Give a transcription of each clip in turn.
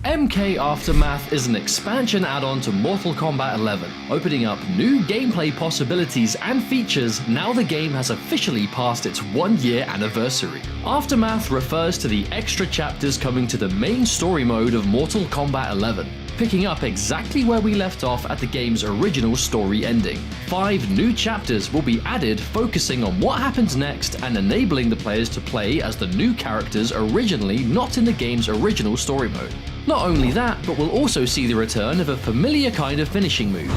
MK Aftermath is an expansion add-on to Mortal Kombat 11, opening up new gameplay possibilities and features now the game has officially passed its 1-year anniversary. Aftermath refers to the extra chapters coming to the main story mode of Mortal Kombat 11, picking up exactly where we left off at the game's original story ending. 5 new chapters will be added, focusing on what happens next and enabling the players to play as the new characters originally not in the game's original story mode. Not only that, but we'll also see the return of a familiar kind of finishing move.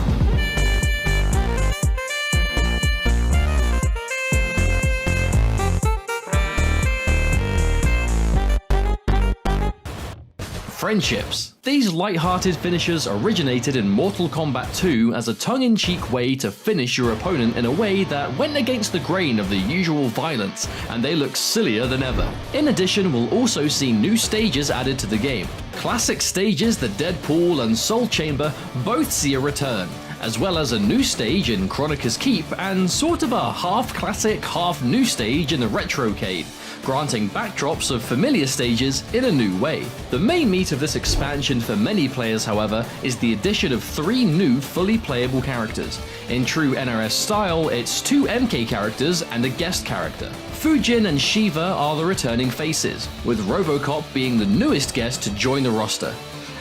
Friendships. These light-hearted finishers originated in Mortal Kombat 2 as a tongue-in-cheek way to finish your opponent in a way that went against the grain of the usual violence, and they look sillier than ever. In addition, we'll also see new stages added to the game. Classic stages, the Deadpool and Soul Chamber, both see a return, as well as a new stage in Chronica's Keep and sort of a half-classic, half-new stage in the Retrocade, granting backdrops of familiar stages in a new way. The main meat of this expansion for many players, however, is the addition of 3 new fully playable characters. In true NRS style, it's 2 MK characters and a guest character. Fujin and Sheeva are the returning faces, with RoboCop being the newest guest to join the roster.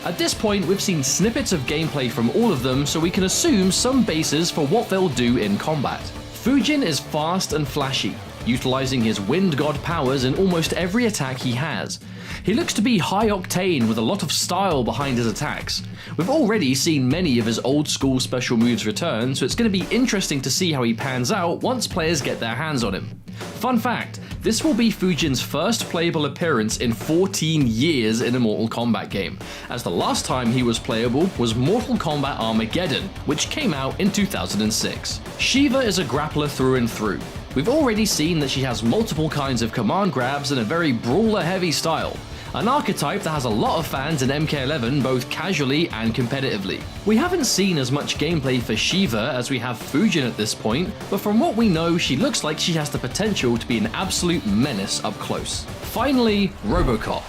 At this point, we've seen snippets of gameplay from all of them, so we can assume some bases for what they'll do in combat. Fujin is fast and flashy, utilizing his Wind God powers in almost every attack he has. He looks to be high octane with a lot of style behind his attacks. We've already seen many of his old school special moves return, so it's going to be interesting to see how he pans out once players get their hands on him. Fun fact, this will be Fujin's first playable appearance in 14 years in a Mortal Kombat game, as the last time he was playable was Mortal Kombat Armageddon, which came out in 2006. Sheeva is a grappler through and through. We've already seen that she has multiple kinds of command grabs in a very brawler-heavy style, an archetype that has a lot of fans in MK11 both casually and competitively. We haven't seen as much gameplay for Sheeva as we have Fujin at this point, but from what we know, she looks like she has the potential to be an absolute menace up close. Finally, RoboCop.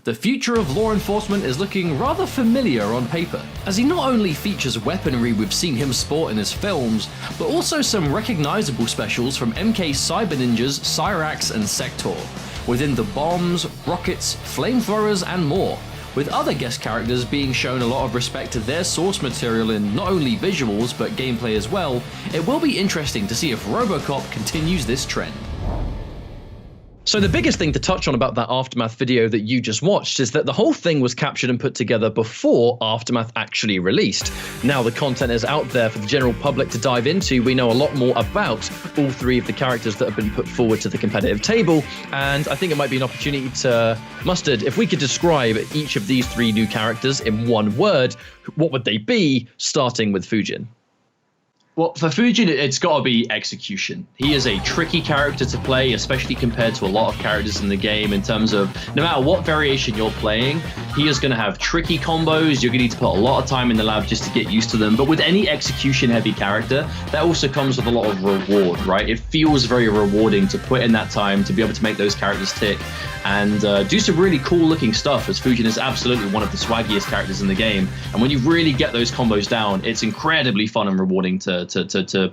The future of law enforcement is looking rather familiar on paper, as he not only features weaponry we've seen him sport in his films, but also some recognizable specials from MK Cyber Ninjas, Cyrax and Sector, within the bombs, rockets, flamethrowers and more, with other guest characters being shown a lot of respect to their source material in not only visuals but gameplay as well. It will be interesting to see if RoboCop continues this trend. So the biggest thing to touch on about that Aftermath video that you just watched is that the whole thing was captured and put together before Aftermath actually released. Now the content is out there for the general public to dive into. We know a lot more about all 3 of the characters that have been put forward to the competitive table, and I think it might be an opportunity to, Mustard, if we could describe each of these 3 new characters in one word, what would they be, starting with Fujin? Well, for Fujin, it's got to be execution. He is a tricky character to play, especially compared to a lot of characters in the game, in terms of no matter what variation you're playing, he is going to have tricky combos. You're going to need to put a lot of time in the lab just to get used to them. But with any execution-heavy character, that also comes with a lot of reward, right? It feels very rewarding to put in that time to be able to make those characters tick and do some really cool-looking stuff, as Fujin is absolutely one of the swaggiest characters in the game. And when you really get those combos down, it's incredibly fun and rewarding to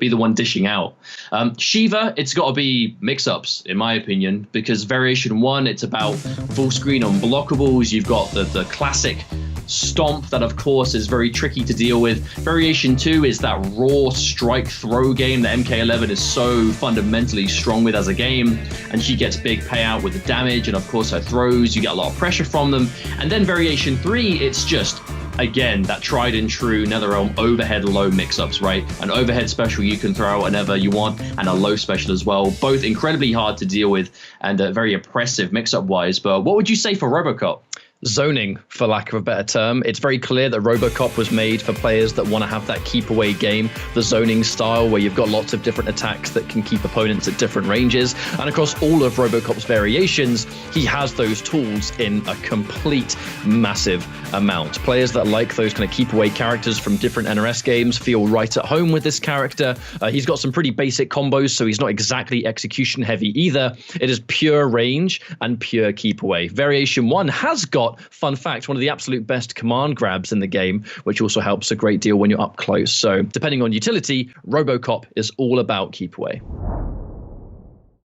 be the one dishing out. Sheeva, it's got to be mix-ups, in my opinion, because Variation 1, it's about full screen unblockables. You've got the classic stomp that, of course, is very tricky to deal with. Variation 2 is that raw strike throw game that MK11 is so fundamentally strong with as a game, and she gets big payout with the damage, and of course her throws, you get a lot of pressure from them. And then Variation 3, it's just, again, that tried and true NetherRealm overhead low mix-ups, right? An overhead special you can throw out whenever you want, and a low special as well. Both incredibly hard to deal with and very oppressive mix-up wise. But what would you say for RoboCop? zoning, for lack of a better term. It's very clear that RoboCop was made for players that want to have that keep away game, the zoning style where you've got lots of different attacks that can keep opponents at different ranges. And across all of RoboCop's variations, he has those tools in a complete massive amount. Players that like those kind of keep away characters from different NRS games feel right at home with this character. He's got some pretty basic combos, so he's not exactly execution heavy either. It is pure range and pure keep away. Variation 1 has got, fun fact, one of the absolute best command grabs in the game, which also helps a great deal when you're up close. So depending on utility, RoboCop is all about keep away.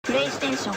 PlayStation